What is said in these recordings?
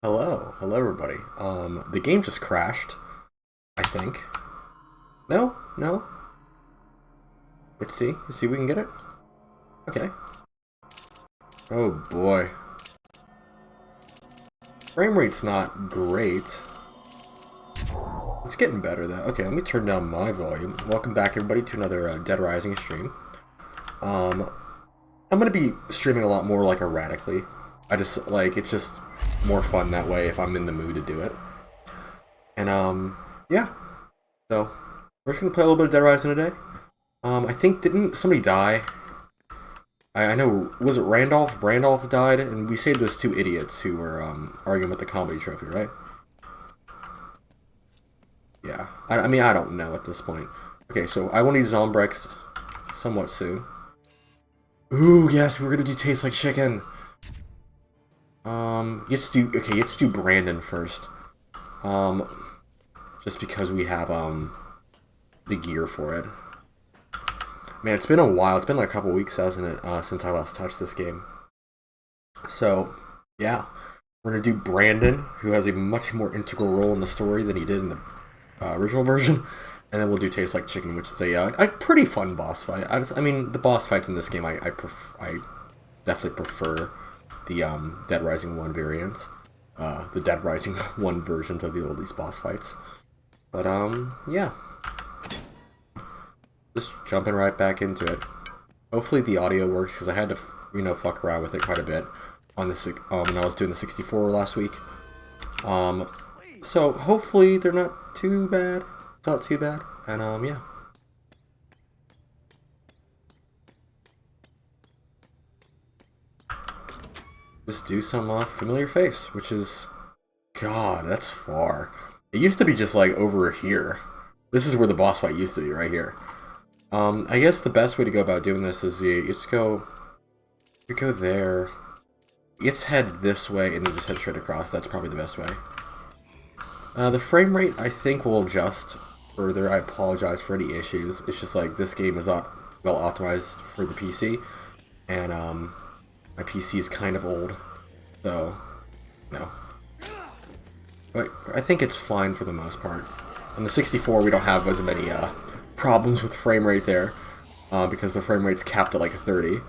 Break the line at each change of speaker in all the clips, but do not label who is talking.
Hello everybody. The game just crashed, I think. No? No? Let's see if we can get it. Okay. Oh boy. Frame rate's not great. It's getting better though. Okay, let me turn down my volume. Welcome back everybody to another Dead Rising stream. I'm gonna be streaming a lot more like erratically. It's just more fun that way if I'm in the mood to do it. And yeah. So we're just gonna play a little bit of Dead Rising today. I think didn't somebody die? I know, was it Randolph? Randolph died, and we saved those two idiots who were arguing with the comedy trophy, right? Yeah. I mean, I don't know at this point. Okay, so I will need Zombrex somewhat soon. Ooh, yes, we're gonna do Taste Like Chicken. Let's do Brandon first. Just because we have the gear for it. Man, it's been a while. It's been like a couple weeks, hasn't it, since I last touched this game. So, yeah. We're going to do Brandon, who has a much more integral role in the story than he did in the original version. And then we'll do Taste Like Chicken, which is a pretty fun boss fight. I mean, the boss fights in this game, I definitely prefer the Dead Rising 1 variants. The Dead Rising 1 versions of the oldies boss fights. But, yeah. Just jumping right back into it. Hopefully the audio works, because I had to, fuck around with it quite a bit on this when I was doing the 64 last week. So hopefully they're not too bad. It's not too bad. And yeah. Just do some familiar face, which is, God, that's far. It used to be just like over here. This is where the boss fight used to be, right here. I guess the best way to go about doing this is you go there. Let's head this way and then just head straight across. That's probably the best way. The frame rate, I think, will adjust further. I apologize for any issues. It's just like this game is not well optimized for the PC, and my PC is kind of old, so no. But I think it's fine for the most part. On the 64, we don't have as many problems with frame rate there, because the frame rate's capped at like 30.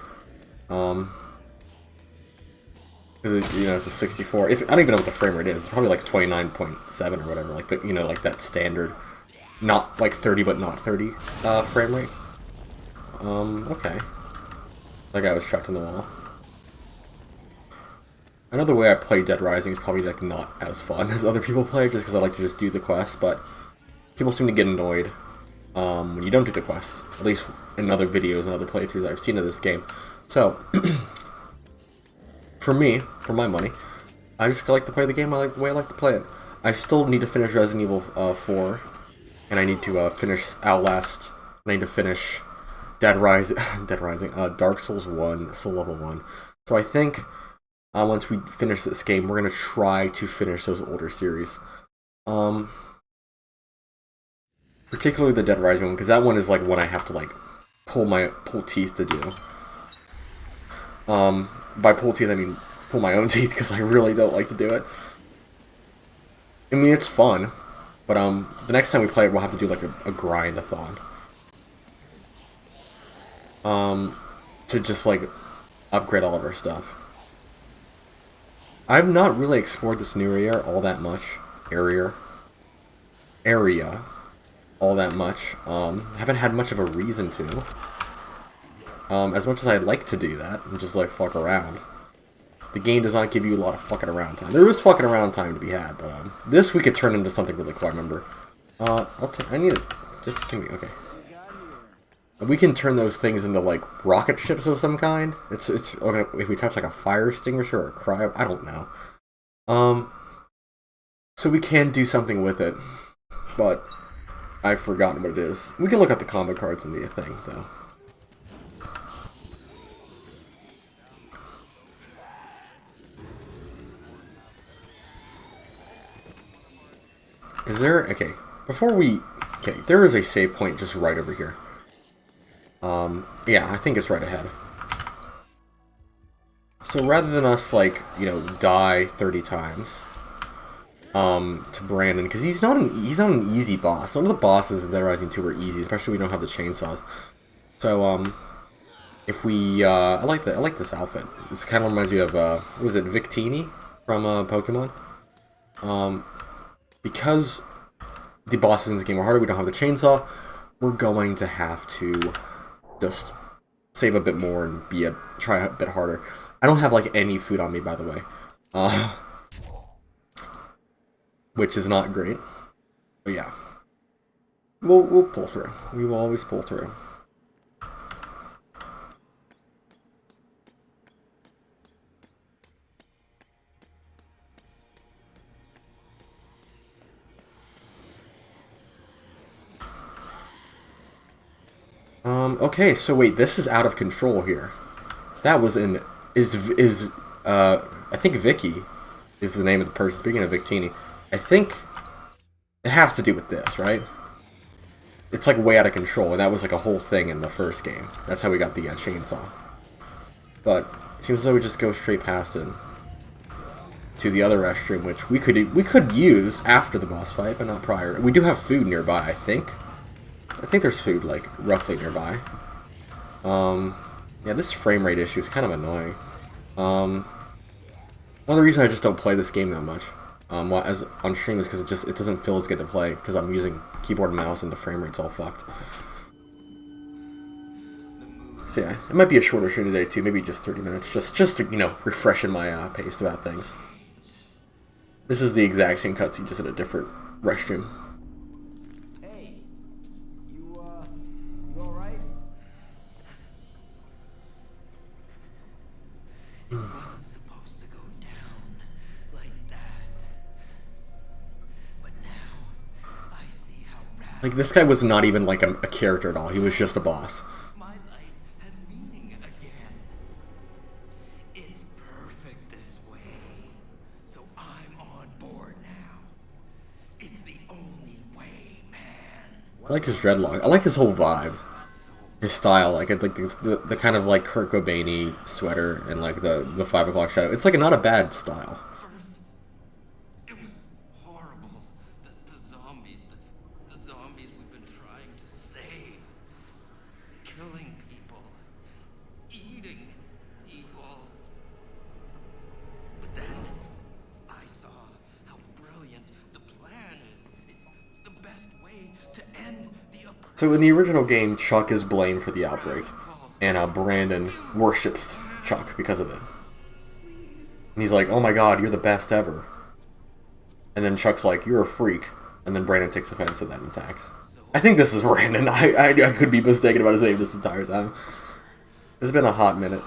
Because it's a 64. I don't even know what the frame rate is. It's probably like 29.7 or whatever. Like like that standard, not like 30 but not 30 frame rate. Okay. That guy was trapped in the wall. Another way I play Dead Rising is probably like not as fun as other people play, just because I like to just do the quests. But people seem to get annoyed when you don't do the quests. At least in other videos and other playthroughs I've seen of this game. So. For me, for my money, I just like to play the game the way I like to play it. I still need to finish Resident Evil 4, and I need to finish Outlast, and I need to finish Dark Souls 1, Soul Level 1. So I think once we finish this game, we're going to try to finish those older series. Particularly the Dead Rising one, because that one is like one I have to like pull teeth to do. By pull teeth, I mean pull my own teeth, because I really don't like to do it. I mean, it's fun, but the next time we play it, we'll have to do like a grind-a-thon. To just like upgrade all of our stuff. I've not really explored this new area all that much. Area. All that much. Haven't had much of a reason to. As much as I'd like to do that, and just like fuck around. The game does not give you a lot of fucking around time. There is fucking around time to be had, but this we could turn into something really cool, I remember. I need it. Just give me, okay. We can turn those things into like rocket ships of some kind. It's okay if we touch like a fire extinguisher or a cryo, I don't know. So we can do something with it, but I've forgotten what it is. We can look up the combo cards and be a thing, though. Is there... Okay, before we... Okay, there is a save point just right over here. Yeah, I think it's right ahead. So rather than us, like, die 30 times, to Brandon, because he's not an easy boss. Some of the bosses in Dead Rising 2 are easy, especially when we don't have the chainsaws. So if we I like this outfit. This kind of reminds me of what was it, Victini from Pokemon. Because the bosses in this game are harder, we don't have the chainsaw. We're going to have to just save a bit more and try a bit harder. I don't have like any food on me, by the way, which is not great. But yeah, we'll pull through. We will always pull through. Okay, so wait, this is out of control here. That was I think Vicky is the name of the person, speaking of Victini. I think it has to do with this, right? It's like way out of control, and that was like a whole thing in the first game. That's how we got the chainsaw. But it seems as though we just go straight past it to the other restroom, which we could use after the boss fight, but not prior. We do have food nearby, I think. I think there's food, like, roughly nearby. Yeah, this frame rate issue is kind of annoying. One of the reasons I just don't play this game that much, as on stream, is because it doesn't feel as good to play, because I'm using keyboard and mouse and the frame rate's all fucked. So yeah, it might be a shorter stream today too, maybe just 30 minutes, just to, you know, refreshen my pace about things. This is the exact same cutscene, just in a different restroom. Like, this guy was not even, like, a character at all. He was just a boss.
My life has meaning again. It's perfect this way. So I'm on board now. It's the only way, man.
I like his dreadlock. I like his whole vibe. His style. Like, the kind of, like, Kurt Cobain-y sweater and, like, the 5 o'clock shadow. It's, like, not a bad style. So in the original game, Chuck is blamed for the outbreak, and Brandon worships Chuck because of it. And he's like, "Oh my God, you're the best ever." And then Chuck's like, "You're a freak," and then Brandon takes offense to that and attacks. I think this is Brandon. I could be mistaken about his name this entire time. It's been a hot minute.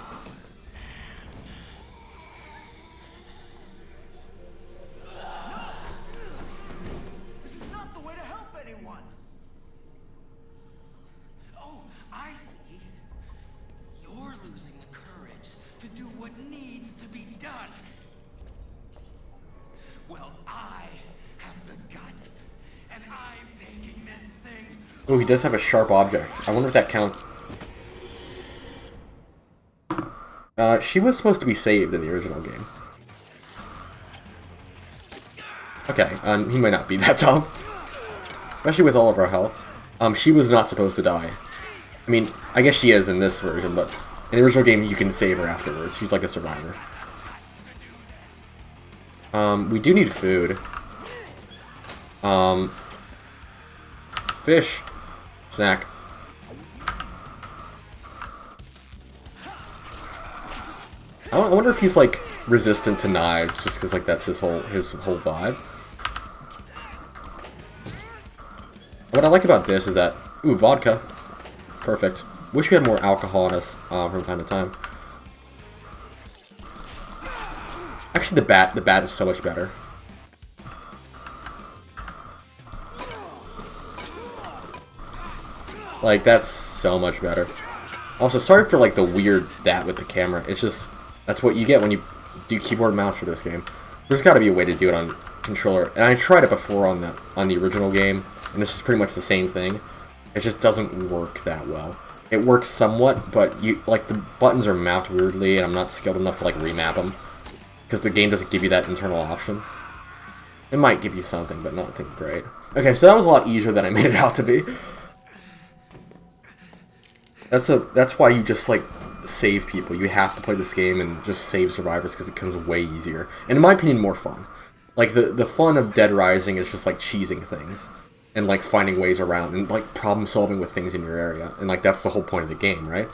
Oh, he does have a sharp object. I wonder if that counts. She was supposed to be saved in the original game. Okay, he might not be that dumb. Especially with all of our health. She was not supposed to die. I mean, I guess she is in this version, but in the original game you can save her afterwards. She's like a survivor. We do need food. Fish. Snack. I wonder if he's like resistant to knives, just because like that's his whole vibe. What I like about this is that vodka, perfect. Wish we had more alcohol in us from time to time. Actually, the bat is so much better. Like, that's so much better. Also, sorry for, like, the weird that with the camera. It's just, that's what you get when you do keyboard and mouse for this game. There's got to be a way to do it on controller. And I tried it before on the original game, and this is pretty much the same thing. It just doesn't work that well. It works somewhat, but the buttons are mapped weirdly, and I'm not skilled enough to, like, remap them. Because the game doesn't give you that internal option. It might give you something, but nothing great. Okay, so that was a lot easier than I made it out to be. That's why you just like save people. You have to play this game and just save survivors because it becomes way easier. And in my opinion, more fun. Like the fun of Dead Rising is just like cheesing things and like finding ways around and like problem solving with things in your area. And like that's the whole point of the game, right?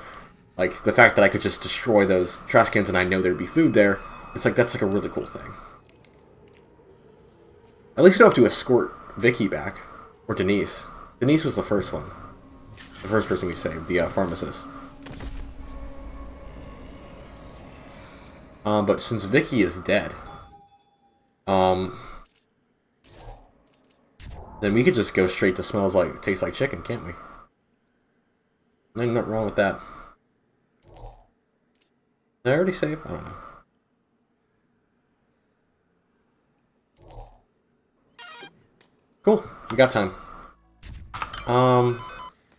Like the fact that I could just destroy those trash cans and I know there'd be food there. It's like that's like a really cool thing. At least you don't have to escort Vicky back or Denise. Denise was the first one. The first person we saved, the pharmacist. But since Vicky is dead, then we could just go straight to tastes like chicken, can't we? Nothing wrong with that. Did I already save? I don't know. Cool, we got time.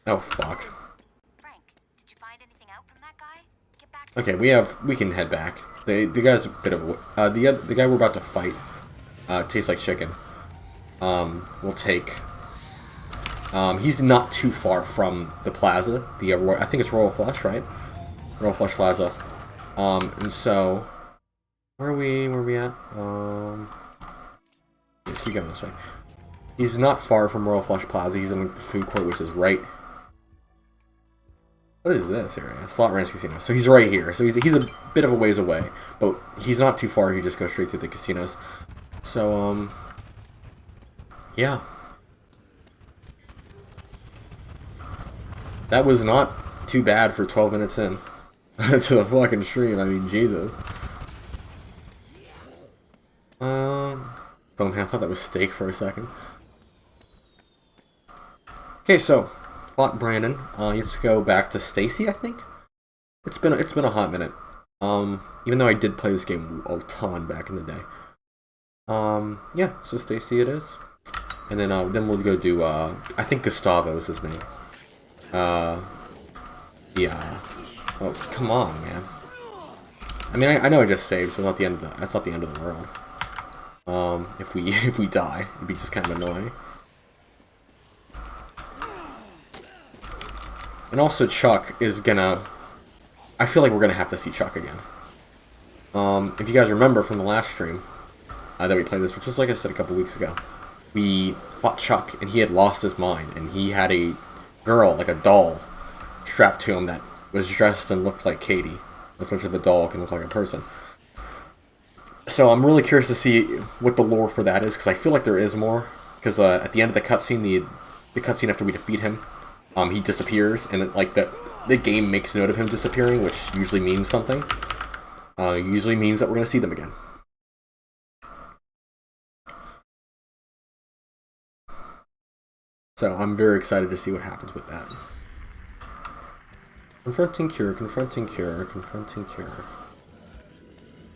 Oh fuck.
Frank, did you find anything out from that guy? Get back.
Okay, we can head back. The guy's a bit of a, the guy we're about to fight tastes like chicken. We'll take. He's not too far from the plaza. I think it's Royal Flush, right? Royal Flush Plaza. And so where are we at? Let's keep going this way. He's not far from Royal Flush Plaza. He's in the food court, which is right. What is this area? Slot Ranch Casino. So he's right here. So he's a bit of a ways away, but he's not too far. He just goes straight through the casinos. So yeah. That was not too bad for 12 minutes in to the fucking stream. I mean, Jesus. Oh man, I thought that was steak for a second. Okay, so fought Brandon. Let's go back to Stacy. I think it's been a hot minute. Even though I did play this game a ton back in the day. Yeah. So Stacy it is, and then we'll go do. I think Gustavo is his name. Yeah. Oh, come on, man. I mean, I know I just saved, so that's not the end of the world. If we die, it'd be just kind of annoying. And also Chuck is gonna... I feel like we're gonna have to see Chuck again. If you guys remember from the last stream that we played this, which was like I said a couple weeks ago, we fought Chuck and he had lost his mind and he had a girl, like a doll, strapped to him that was dressed and looked like Katie. As much as a doll can look like a person. So I'm really curious to see what the lore for that is, because I feel like there is more. Because at the end of the cutscene, the cutscene after we defeat him, he disappears, and the game makes note of him disappearing, which usually means something. Usually means that we're going to see them again. So I'm very excited to see what happens with that. Confronting Cure, confronting Cure, confronting Cure.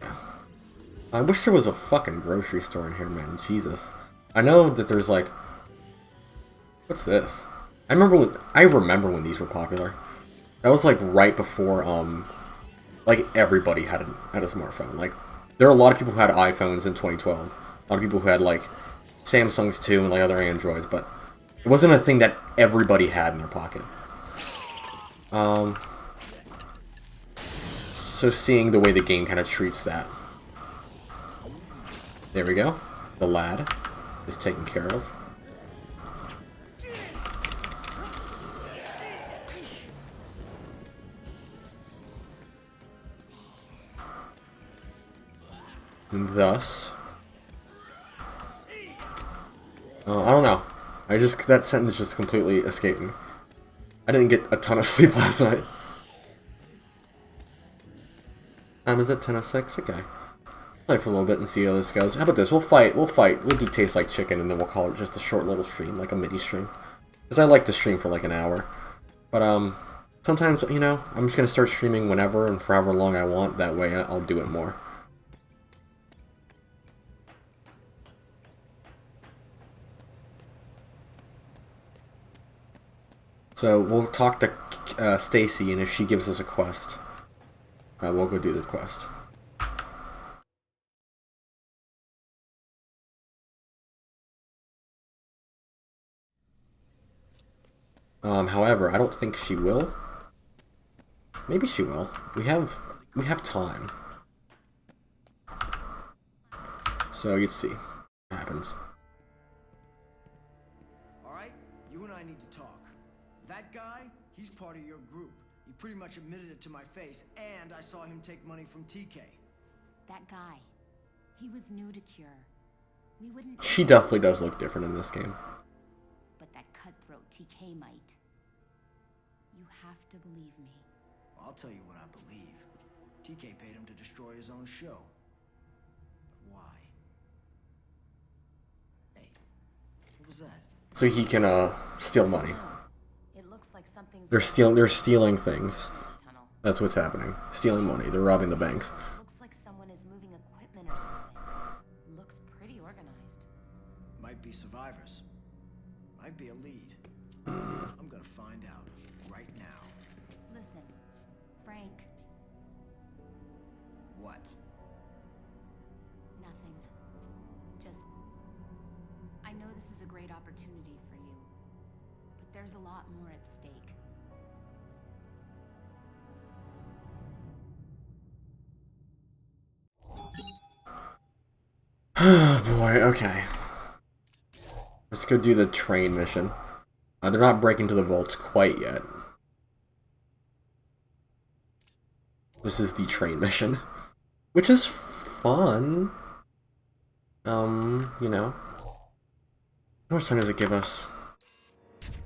Yeah. I wish there was a fucking grocery store in here, man. Jesus. I know that there's like... What's this? I remember when these were popular. That was like right before, like everybody had a smartphone. Like, there are a lot of people who had iPhones in 2012. A lot of people who had like Samsungs too and like other Androids, but it wasn't a thing that everybody had in their pocket. So seeing the way the game kind of treats that. There we go. The lad is taken care of. And thus... I don't know. That sentence just completely escaped me. I didn't get a ton of sleep last night. Is it 10:06? Okay. Play for a little bit and see how this goes. How about this? We'll fight. We'll do Taste Like Chicken, and then we'll call it just a short little stream, like a mini stream. Because I like to stream for like an hour. But, sometimes, you know, I'm just going to start streaming whenever and for however long I want. That way I'll do it more. So we'll talk to Stacy, and if she gives us a quest, we'll go do the quest. However, I don't think she will. Maybe she will. We have time. So you'd see what happens.
Alright, you and I need to talk. That guy, he's part of your group. He pretty much admitted it to my face, and I saw him take money from TK.
That guy. He was new to Cure. We wouldn't...
She definitely does look different in this game.
But that cutthroat TK might. You have to believe me.
I'll tell you what I believe. TK paid him to destroy his own show. But why? Hey, what was that?
So he can steal money.
It looks like something's...
They're stealing things.
tunnel.
That's what's happening. Stealing money. They're robbing the banks.
Looks like someone is moving equipment or something. Looks pretty organized.
Might be survivors. Might be a lead. I'm gonna find out right now.
Listen, Frank.
What?
Nothing. Just... I know this is a great opportunity for you, but there's a lot more at stake.
Oh boy, okay. Let's go do the train mission. They're not breaking to the vaults quite yet. This is the train mission. Which is fun. You know. How much time does it give us?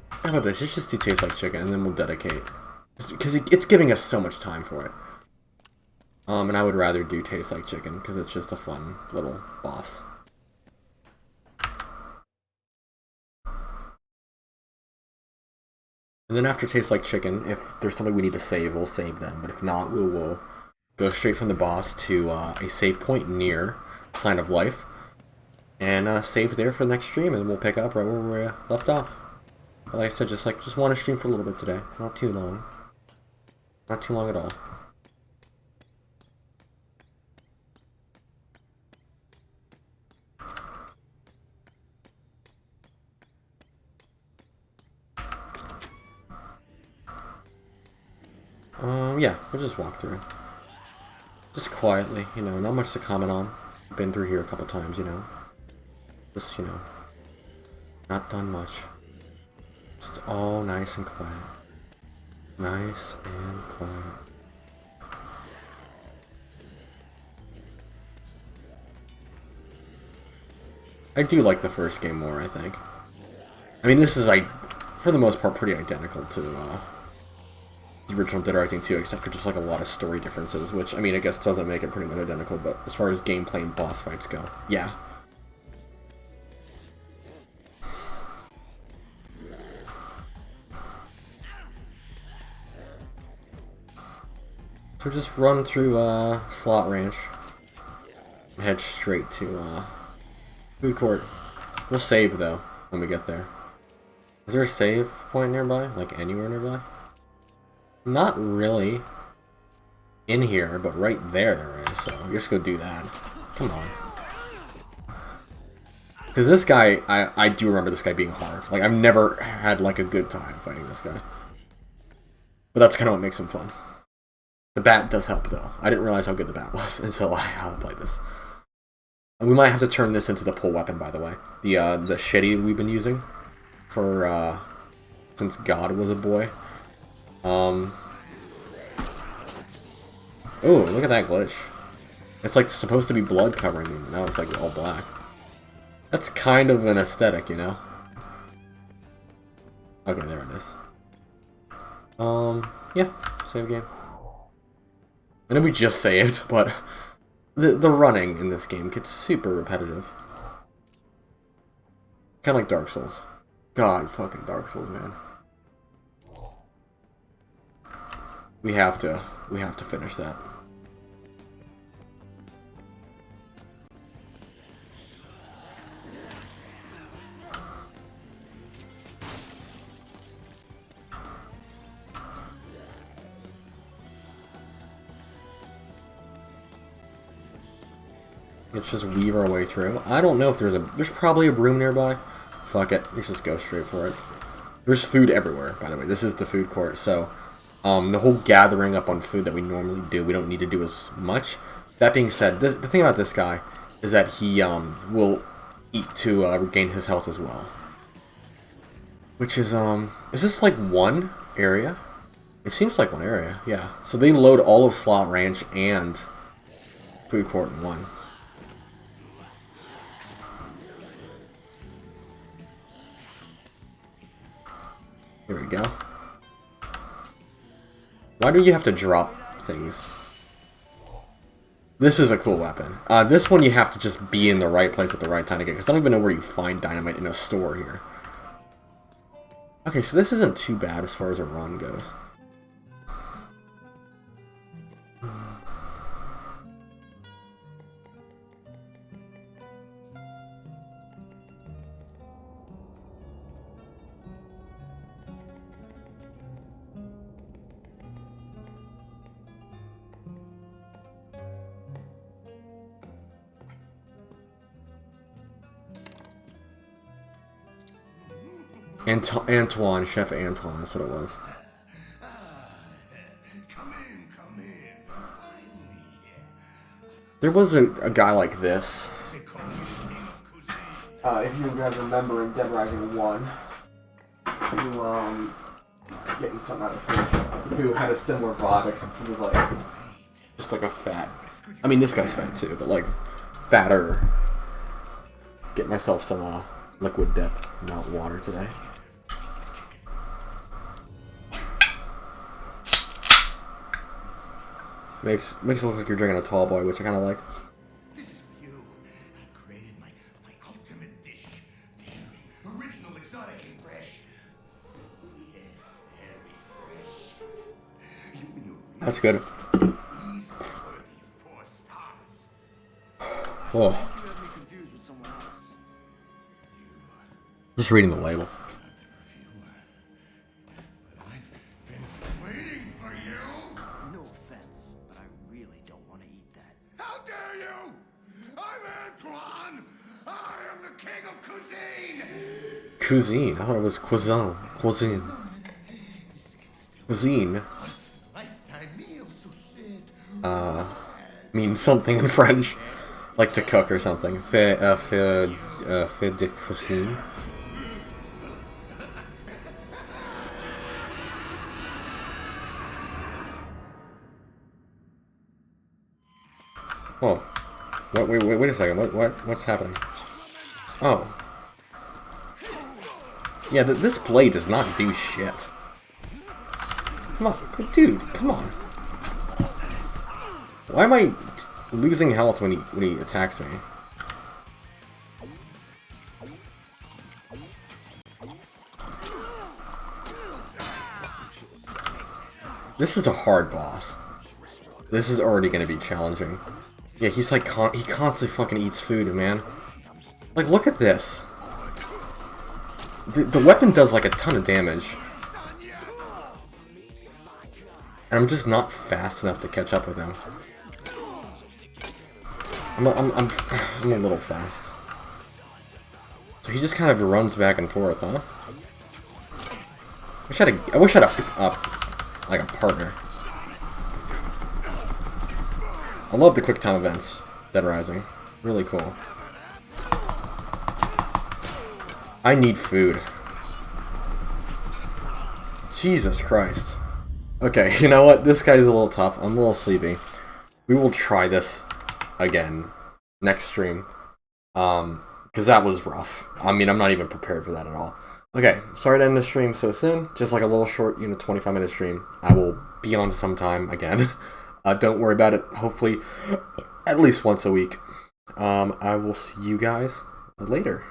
How about this? Let's just do Taste Like Chicken and then we'll dedicate. Because it's giving us so much time for it. And I would rather do Taste Like Chicken because it's just a fun little boss. And then after Taste Like Chicken, if there's something we need to save, we'll save them. But if not, we will go straight from the boss to a save point near Sign of Life. And save there for the next stream, and we'll pick up right where we left off. But like I said, just want to stream for a little bit today. Not too long. Not too long at all. Yeah, we'll just walk through. Just quietly, you know, not much to comment on. Been through here a couple times, you know. Just, you know, not done much. Just all nice and quiet. Nice and quiet. I do like the first game more, I think. I mean, this is, like, for the most part, pretty identical to, the original Dead Rising 2, except for just, like, a lot of story differences, which, I mean, I guess doesn't make it pretty much identical, but as far as gameplay and boss fights go, yeah. So just run through, Slot Ranch. And head straight to, food court. We'll save, though, when we get there. Is there a save point nearby? Like, anywhere nearby? Not really in here, but right there is, so just go do that. Come on. Because this guy, I do remember this guy being hard. Like, I've never had, like, a good time fighting this guy. But that's kind of what makes him fun. The bat does help, though. I didn't realize how good the bat was until I played this. And we might have to turn this into the pull weapon, by the way. The shitty we've been using for, since God was a boy. Oh, look at that glitch. It's like supposed to be blood covering me, but now it's like all black. That's kind of an aesthetic, you know? Okay, there it is. Yeah, save game. I know we just saved, but the running in this game gets super repetitive. Kind of like Dark Souls. God, fucking Dark Souls, man. We have to finish that. Let's just weave our way through. I don't know if there's probably a broom nearby. Fuck it, let's just go straight for it. There's food everywhere, by the way. This is the food court, so the whole gathering up on food that we normally do, we don't need to do as much. That being said, the thing about this guy is that he will eat to regain his health as well. Which is this like one area? It seems like one area, yeah. So they load all of Slot Ranch and food court in one. Here we go. Why do you have to drop things? This is a cool weapon. This one you have to just be in the right place at the right time to get, because I don't even know where you find dynamite in a store here. Okay, so this isn't too bad as far as a run goes. Antoine, Chef Antoine, that's what it was.
Come in. Finally.
There was a guy like this.
They call me the king of cuisine.
If you guys remember in Dead Rising 1, who, getting something out of the fridge, who had a similar vibe, except he was like, just like a fat, I mean this guy's fat too, but like, fatter. Get myself some, liquid death, not water today. Makes it look like you're drinking a tall boy, which I kind of like.
This is for you. I've created my ultimate dish. Dairy, original, exotic, and fresh. Yes, very fresh. You and your
That's good.
easily worthy of 4 stars.
Oh,
You have me confused with someone else.
just reading the label.
But I've been waiting for you.
No offense, but I really don't want to eat that.
How dare you! I'm Antoine! I am the king of cuisine!
Cuisine. I thought it was cuisine. Cuisine. Cuisine.
Lifetime meal, so sit.
Means something in French. Like to cook or something. Faire de cuisine. Oh. Wait a second. What's happening? Oh. Yeah, this blade does not do shit. Come on, dude, come on. Why am I losing health when he attacks me? This is a hard boss. This is already gonna be challenging. Yeah, he's like he constantly fucking eats food, man. Like, look at this. The weapon does like a ton of damage. And I'm just not fast enough to catch up with him. I'm a little fast. So he just kind of runs back and forth, huh? I wish I had like a partner. I love the quick time events. Dead Rising, really cool. I need food. Jesus Christ. Okay, you know what? This guy's a little tough. I'm a little sleepy. We will try this again next stream. Because that was rough. I mean, I'm not even prepared for that at all. Okay, sorry to end the stream so soon. Just like a little short, 25-minute stream. I will be on sometime again. Don't worry about it. Hopefully, at least once a week. I will see you guys later.